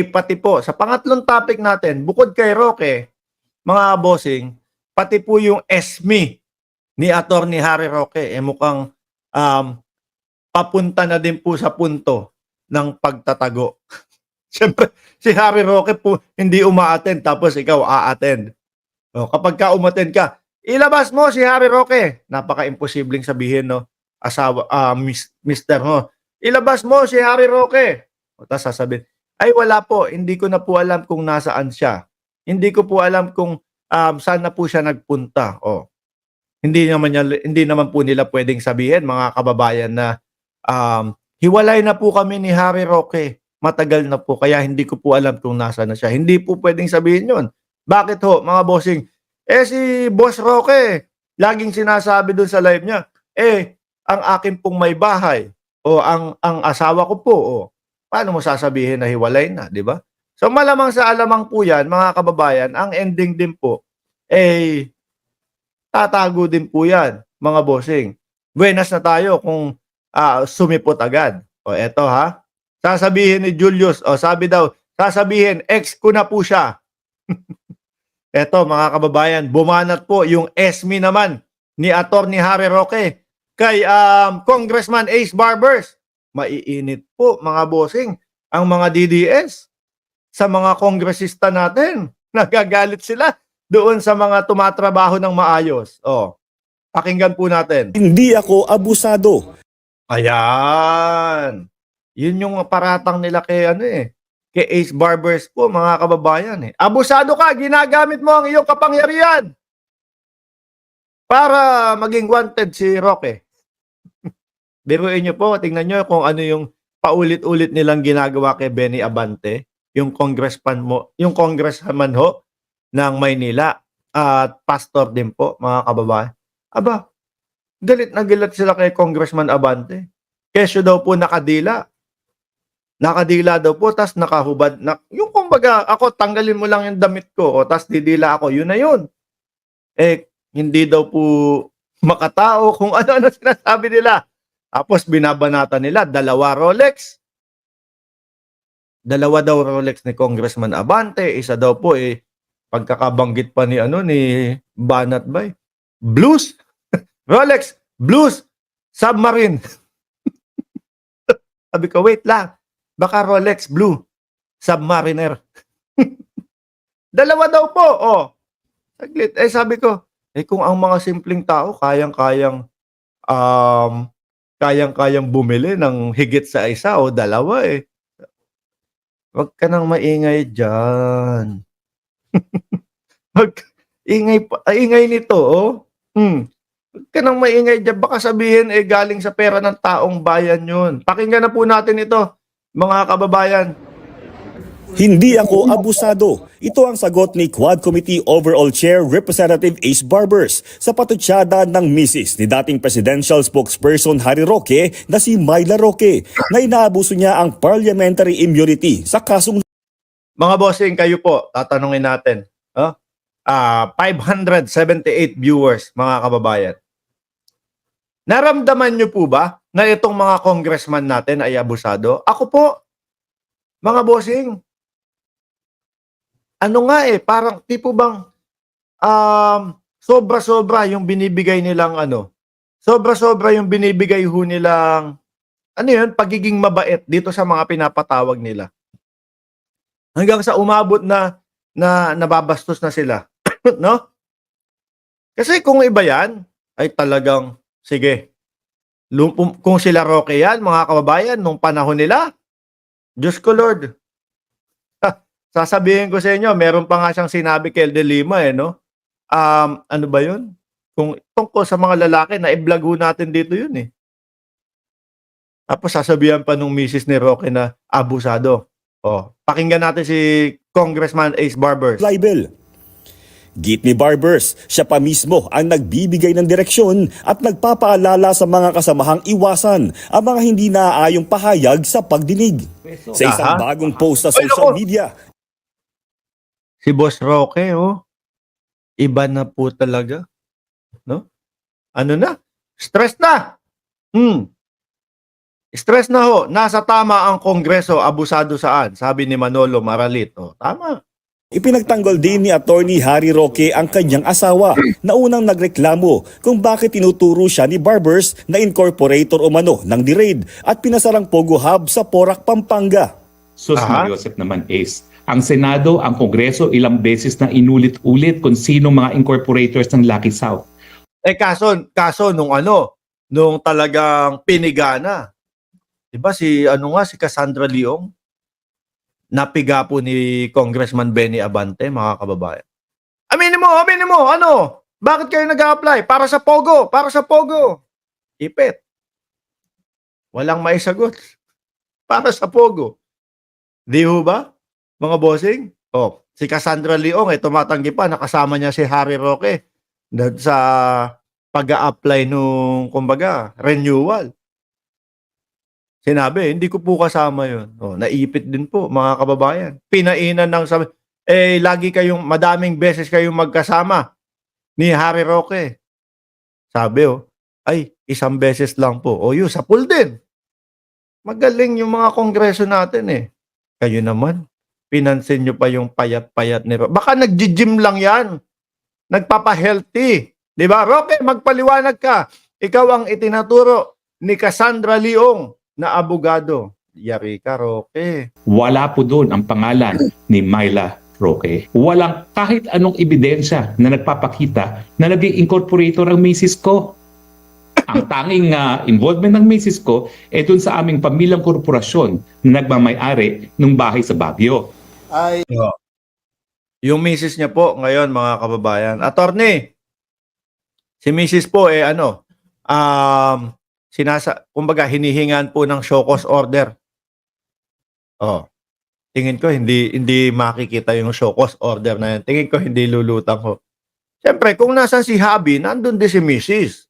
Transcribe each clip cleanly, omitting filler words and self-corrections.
pati po sa pangatlong topic natin, bukod kay Roque, mga bossing, pati po yung ESME ni Attorney Harry Roque, mukhang papunta na din po sa punto ng pagtatago. Siyempre, si Harry Roque po hindi uma-attend tapos ikaw a-attend. Kapag ka umattend ka, ilabas mo si Harry Roque. Napaka-imposibleng sabihin, no? Asawa, mister mo. Ilabas mo si Harry Roque. Tapos sasabihin, ay wala po, hindi ko na po alam kung nasaan siya. Hindi ko po alam kung saan na po siya nagpunta. Hindi naman po nila pwedeng sabihin, mga kababayan, na hiwalay na po kami ni Harry Roque. Matagal na po, kaya hindi ko po alam kung nasa na siya. Hindi po pwedeng sabihin yun. Bakit ho, mga bossing? Si Boss Roque, laging sinasabi dun sa live niya, ang akin pong may bahay, o ang asawa ko po, paano mo sasabihin na hiwalay na, di ba? So malamang sa alamang po yan, mga kababayan, ang ending din po, tatago din po yan, mga bossing. Buenas na tayo kung sumipot agad. Eto ha, sasabihin ni Julius, sabi daw, sasabihin, ex ko na po siya. Eto mga kababayan, bumanat po yung ESME naman ni Attorney Harry Roque kay Congressman Ace Barbers. Maiinit po mga bossing ang mga DDS sa mga kongresista natin. Nagagalit sila doon sa mga tumatrabaho ng maayos. Pakinggan po natin. Hindi ako abusado. Ayan. Yun yung paratang nila kay kay Ace Barbers po, mga kababayan. Abusado ka, ginagamit mo ang iyong kapangyarihan para maging wanted si Roque. Biruin nyo po, tingnan nyo kung ano yung paulit-ulit nilang ginagawa kay Benny Abante, yung congressman ho ng Maynila at pastor din po, mga kababayan. Aba, galit na galit sila kay Congressman Abante. Kesyo daw po nakadila. Nakadila daw po, tas nakahubad. Yung kumbaga, ako, tanggalin mo lang yung damit ko, tas didila ako, yun na yun. Hindi daw po makatao kung ano-ano sinasabi nila. Tapos binabanata nila, dalawa Rolex. Dalawa daw Rolex ni Congressman Abante, isa daw po pagkakabanggit pa ni Banat Bay. Blues, Rolex, Blues, Submarine. Sabi ko, wait lang. Baka Rolex Blue, Submariner. Dalawa daw po, saglit. Sabi ko, kung ang mga simpleng tao kayang-kayang bumili ng higit sa isa o dalawa wag ka nang maingay dyan. Ingay nito, Huwag ka nang maingay dyan. Baka sabihin, galing sa pera ng taong bayan yun. Pakinggan na po natin ito, mga kababayan. Hindi ako abusado. Ito ang sagot ni Quad Committee Overall Chair Representative Ace Barbers sa patutsada ng misis ni dating presidential spokesperson Harry Roque na si Myla Roque na inaabuso niya ang parliamentary immunity sa kasong... Mga bossing, kayo po, tatanungin natin. 578 viewers, mga kababayan. Naramdaman niyo po ba na itong mga congressman natin ay abusado? Ako po, mga bossing, parang tipo bang sobra-sobra yung binibigay nilang sobra-sobra yung binibigay ho nilang pagiging mabait dito sa mga pinapatawag nila. Hanggang sa umabot na nababastos na sila, no? Kasi kung iba yan, ay talagang sige. Kung sila Roque yan, mga kababayan, nung panahon nila, Diyos ko Lord, sasabihin ko sa inyo, meron pa nga siyang sinabi kay De Lima, no? Ano ba yun? Kung tungkol sa mga lalaki, na i-vlog ho natin dito yun, Tapos sasabihan pa nung misis ni Roque na abusado. Pakinggan natin si Congressman Ace Barbers. Libel. Git ni Barbers, siya pa mismo ang nagbibigay ng direksyon at nagpapaalala sa mga kasamahang iwasan ang mga hindi naaayong pahayag sa pagdinig. Sa isang bagong post sa social media, si Boss Roque, iba na po talaga. No? Stress na. Stress na ho, nasa tama ang Kongreso, abusado saan? Sabi ni Manolo Maralit. O, tama. Ipinagtanggol din ni Attorney Harry Roque ang kanyang asawa na unang nagreklamo kung bakit tinuturo siya ni Barbers na incorporator umano ng DRAID at pinasarang Pogo Hub sa Porac, Pampanga. Sus Aha. Mariosep naman Ace. Ang Senado, ang Kongreso ilang beses na inulit-ulit kung sino mga incorporators ng Lucky South. Kaso nung talagang pinigana. 'Di ba si Cassandra Leong? Napiga po ni Congressman Benny Abante, mga kababayan. Aminin mo, ano? Bakit kayo nag-a-apply? Para sa Pogo. Ipit. Walang maisagot. Para sa Pogo. Di ho ba, mga bossing? Si Cassandra Leong, tumatanggi pa, nakasama niya si Harry Roque sa pag-a-apply nung, renewal. Sinabi, hindi ko po kasama yun. Naipit din po, mga kababayan. Pinainan ng sabi, madaming beses kayong magkasama ni Harry Roque. Sabi, isang beses lang po. Yun, sa pool din. Magaling yung mga kongreso natin eh. Kayo naman, pinansin nyo pa yung payat-payat ni Roque. Baka nag-gym lang yan. Nagpapa-healthy. Di ba? Roque, magpaliwanag ka. Ikaw ang itinaturo ni Cassandra Leong na abogado. Yari ka, Roque. Wala po doon ang pangalan ni Myla Roque. Walang kahit anong ebidensya na nagpapakita na naging incorporator ang misis ko. Ang tanging involvement ng misis ko ay doon sa aming pamilyang korporasyon na nagmamay-ari ng bahay sa Baguio. Yung misis niya po ngayon, mga kababayan. Attorney, si misis po kumbaga hinihingan po ng show cause order. Tingin ko hindi makikita yung show cause order na yan. Tingin ko hindi lulutang ho. Siyempre, kung nasan si Habi, nandun din si Mrs.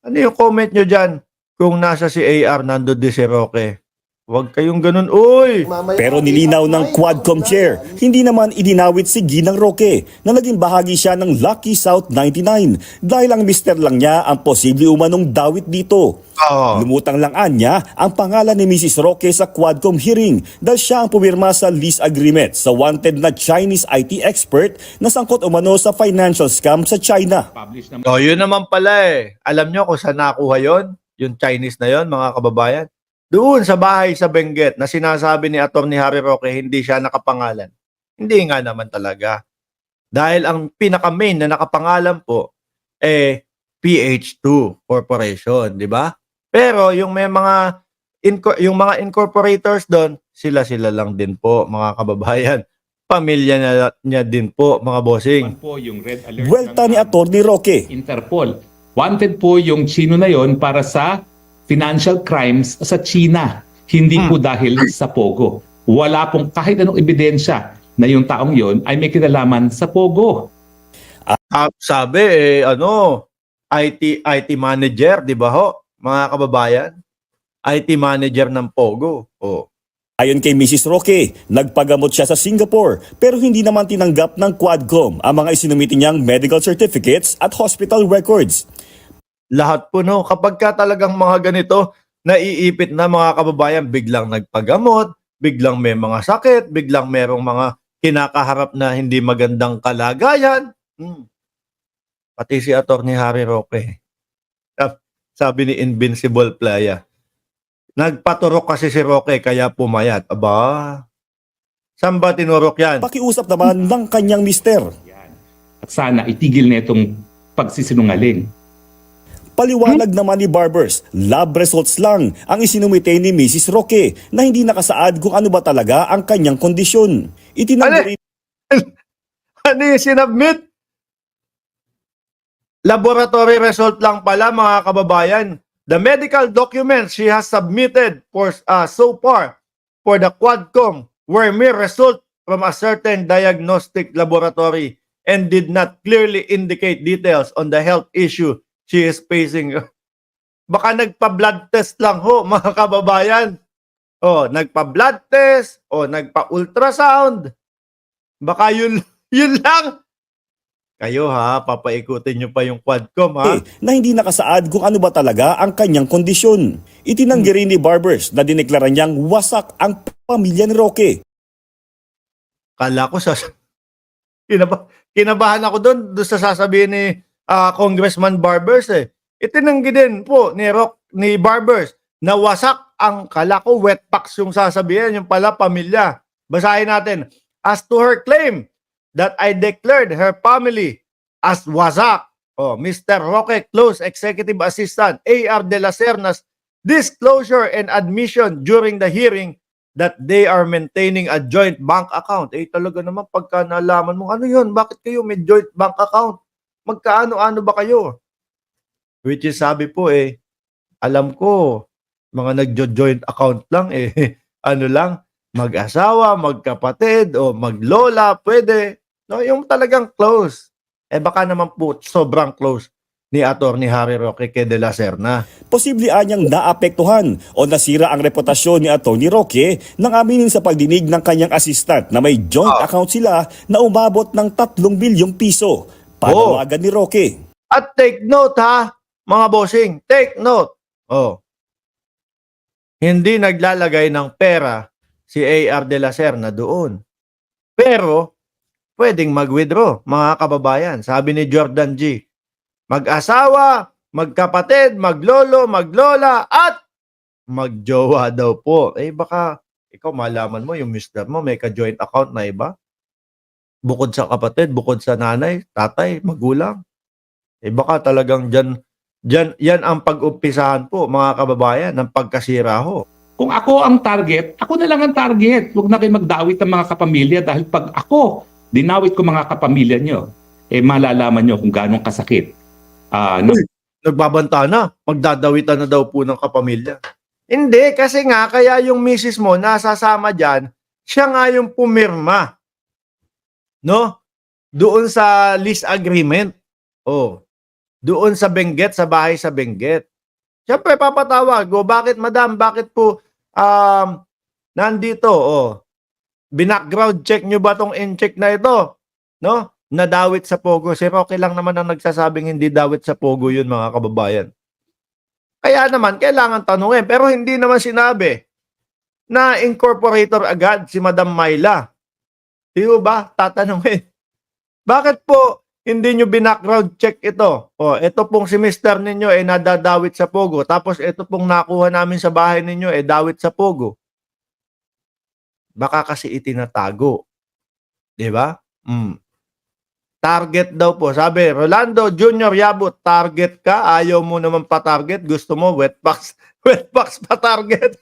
Ano yung comment nyo dyan? Kung nasa si AR, nandun din si Roque. Huwag kayong ganun, uy! Pero nilinaw ng Quadcom chair, hindi naman idinawit si Ginang Roque na naging bahagi siya ng Lucky South 99 dahil ang mister lang niya ang posible umanong dawit dito. Lumutang lang anya ang pangalan ni Mrs. Roque sa Quadcom hearing dahil siya ang pumirma sa lease agreement sa wanted na Chinese IT expert na sangkot umano sa financial scam sa China. Publish naman Yun naman pala eh. Alam nyo kung saan nakuha yun? Yung Chinese na yun, mga kababayan. Doon sa bahay sa Benguet na sinasabi ni Atty. Harry Roque hindi siya nakapangalan. Hindi nga naman talaga. Dahil ang pinaka-main na nakapangalan po PH2 Corporation, di ba? Pero yung may mga incorporators doon, sila lang din po, mga kababayan. Pamilya niya din po, mga bossing. po yung red alert Buwelta ng, ni Atty. Roque. Interpol. Wanted po yung Chino na yon para sa financial crimes sa China. Hindi po dahil sa Pogo. Wala pong kahit anong ebidensya na yung taong yon ay may kinalaman sa Pogo. Sabi IT manager, di ba ho? Mga kababayan, IT manager ng Pogo. Ayon kay Mrs. Roque, nagpagamot siya sa Singapore pero hindi naman tinanggap ng Quadcom ang mga isinumiti niyang medical certificates at hospital records. Lahat po kapag ka talagang mga ganito, naiipit na, mga kababayan, biglang nagpagamot, biglang may mga sakit, biglang merong mga kinakaharap na hindi magandang kalagayan. Pati si Atty. Harry Roque. Sabi ni Invincible Playa, nagpaturok kasi si Roque kaya pumayat. Aba, saan ba tinurok yan? Pakiusap naman ng kanyang mister. At sana itigil na itong pagsisinungaling. Paliwanag naman ni Barbers, lab results lang ang isinumite ni Mrs. Roque na hindi nakasaad kung ano ba talaga ang kanyang kondisyon. Itinanggol Ano yung sinubmit? Laboratory result lang pala, mga kababayan. The medical documents she has submitted so far for the Quadcom were mere result from a certain diagnostic laboratory and did not clearly indicate details on the health issue she is facing. Baka nagpa-blood test lang ho, mga kababayan. Nagpa-blood test, nagpa-ultrasound. Baka yun lang. Kayo ha, papaikutin nyo pa yung Quadcom ha. Na hindi nakasaad kung ano ba talaga ang kanyang kondisyon. Itinanggi rin ni Barbers na dineklara niyang wasak ang pamilya ni Roque. Kala ko kinabahan ako doon sa sasabihin ni Congressman Barbers eh. Itinanggi din po ni Barbers na wasak ang kala ko wet packs yung sasabihin, yung pala pamilya. Basahin natin. As to her claim that I declared her family as wasak. Oh, Mr. Roque Close Executive Assistant A.R. de la Serna's disclosure and admission during the hearing that they are maintaining a joint bank account. Eh talaga naman pagka nalaman mo, ano yun? Bakit kayo may joint bank account? Magkaano-ano ba kayo? Which is sabi po alam ko, mga nagjo-joint account lang ano lang, mag-asawa, magkapatid, o maglola, pwede. No, yung talagang close. Baka naman po sobrang close ni Atty. Harry Roque kay de la Serna. Posible anyang naapektuhan o nasira ang reputasyon ni Atty. Roque nang aminin sa pagdinig ng kanyang assistant na may joint account sila na umabot ng 3 bilyong piso. Panawagan ni Roque. At take note ha, mga bossing, take note. Hindi naglalagay ng pera si A.R. de la Serna doon. Pero, pwedeng mag-withdraw, mga kababayan. Sabi ni Jordan G., mag-asawa, magkapatid, maglolo, maglola, at magjowa daw po. Baka ikaw malaman mo, yung mister mo, may ka-joint account na iba. Bukod sa kapatid, bukod sa nanay, tatay, magulang. Baka talagang yan ang pag-umpisahan po, mga kababayan, ng pagkasira ho. Kung ako ang target, ako na lang ang target. Huwag na kayo magdawit ng mga kapamilya dahil pag ako dinawit ko mga kapamilya nyo, malalaman nyo kung gano'ng kasakit. Nagbabanta na, magdadawitan na daw po ng kapamilya. Hindi, kasi nga, kaya yung misis mo nasasama dyan, siya nga yung pumirma. No? Doon sa lease agreement. Doon sa Benguet, sa bahay sa Benguet. Siyempre, papatawag. Bakit madam? Bakit po nandito? Binackground check nyo ba tong in-check na ito? No? Nadawit sa Pogo. Si Roque lang naman ang nagsasabing hindi dawit sa Pogo yun, mga kababayan. Kaya naman, kailangan tanungin. Pero hindi naman sinabi na incorporator agad si Madam Myla. Di ba? Tatanungin. Bakit po hindi nyo binackground check ito? Ito pong si Mr. ninyo nadadawit sa Pogo. Tapos ito pong nakuha namin sa bahay ninyo dawit sa Pogo. Baka kasi itinatago. Di ba? Target daw po. Sabi, Rolando Jr. Yabut, target ka? Ayaw mo naman pa-target? Gusto mo wet box pa-target?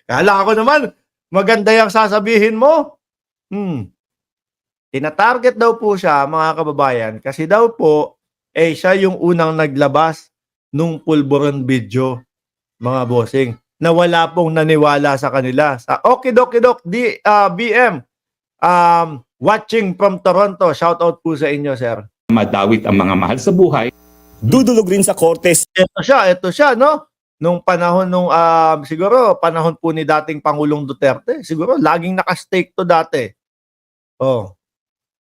Kala ko naman, maganda yung sasabihin mo. Tina-target daw po siya, mga kababayan, kasi daw po, siya yung unang naglabas nung pulburon video, mga bossing, na wala pong naniwala sa kanila. Sa Okidokidok BM, watching from Toronto, shout out po sa inyo, sir. Madawit ang mga mahal sa buhay. Dudulog rin sa Cortes. Ito siya, no? Nung panahon, siguro, panahon po ni dating Pangulong Duterte, siguro, laging nakastake to dati.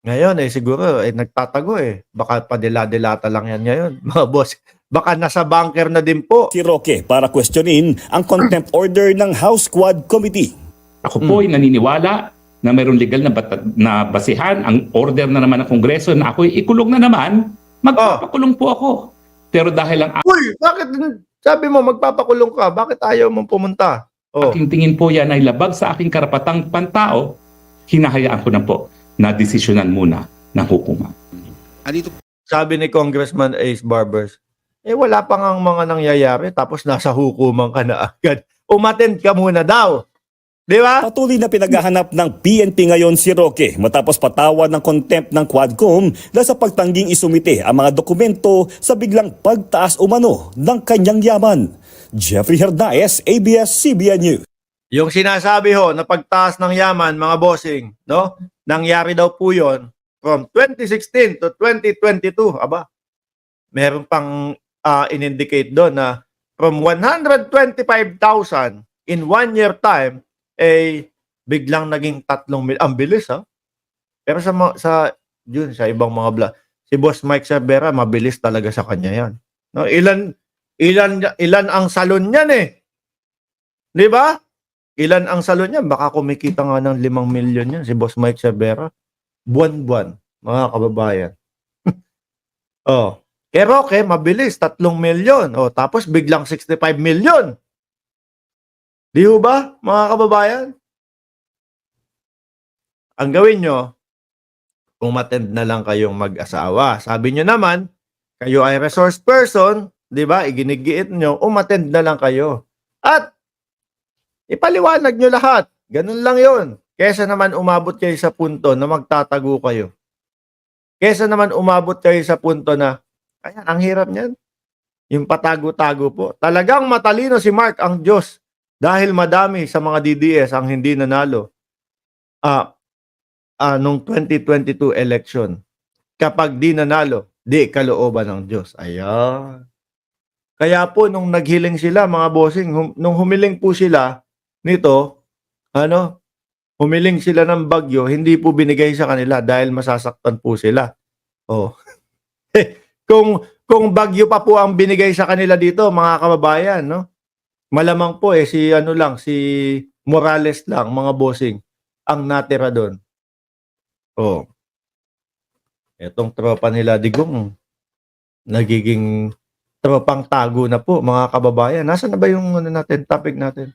Ngayon, siguro, nagtatago Baka padila-dilata lang yan ngayon, mga boss. Baka nasa bunker na din po. Si Roque para questionin ang contempt order ng House Quad Committee. Ako po ay naniniwala na mayroong legal na basihan ang order na naman ng Kongreso na ako'y ikulong na naman, magpapakulong po ako. Pero dahil ang Uy, bakit sabi mo magpapakulong ka? Bakit ayaw mong pumunta? aking tingin po yan ay labag sa aking karapatang pantao, hinahayaan ko na po na desisyonan muna ng hukuman. Sabi ni Congressman Ace Barbers, wala pa nga mga nangyayari tapos nasa hukuman ka na agad. Umattend ka muna daw. Di ba? Patuloy na pinaghahanap ng PNP ngayon si Roque matapos patawad ng contempt ng Quadcom dahil sa pagtangging isumite ang mga dokumento sa biglang pagtaas umano ng kanyang yaman. Jeffrey Hernaez, ABS-CBN News. Yung sinasabi na pagtaas ng yaman, mga bossing, no? Nangyari daw po yun from 2016 to 2022. Aba, meron pang in-indicate doon na from 125,000 in 1 year time, biglang naging 3 million. Ang bilis, ha? Pero sa yun sa ibang mga vlog. Si Boss Mike Cervera, mabilis talaga sa kanya yan. No, ilan ang salon niyan eh. 'Di ba? Ilan ang salon niyan? Baka kumikita nga ng 5 milyon yan si Boss Mike Cervera. Buwan-buwan, mga kababayan. Oh. Kay Roque, mabilis, 3 milyon. Oh, tapos biglang 65 milyon. Di ho ba, mga kababayan? Ang gawin nyo, umattend na lang kayong mag-asawa. Sabi nyo naman, kayo ay resource person, di ba? Iginigiit nyo, umattend na lang kayo. At ipaliwanag nyo lahat. Ganun lang yon. Kesa naman umabot kayo sa punto na magtatago kayo. Kesa naman umabot kayo sa punto na, ayan, ang hirap niyan. Yung patago-tago po. Talagang matalino si Mark ang Diyos dahil madami sa mga DDS ang hindi nanalo nung 2022 election. Kapag di nanalo, di kalooban ng Diyos. Ayan. Kaya po nung naghiling sila mga bossing, nung humiling po sila nito, humiling sila ng bagyo, hindi po binigay sa kanila dahil masasaktan po sila. Oh. Kung bagyo pa po ang binigay sa kanila dito, mga kababayan, no? Malamang po si Morales lang, mga bossing, ang natira doon. Oh. Etong tropa nila Digong, nagiging tropang tago na po, mga kababayan. Nasaan na ba yung topic natin?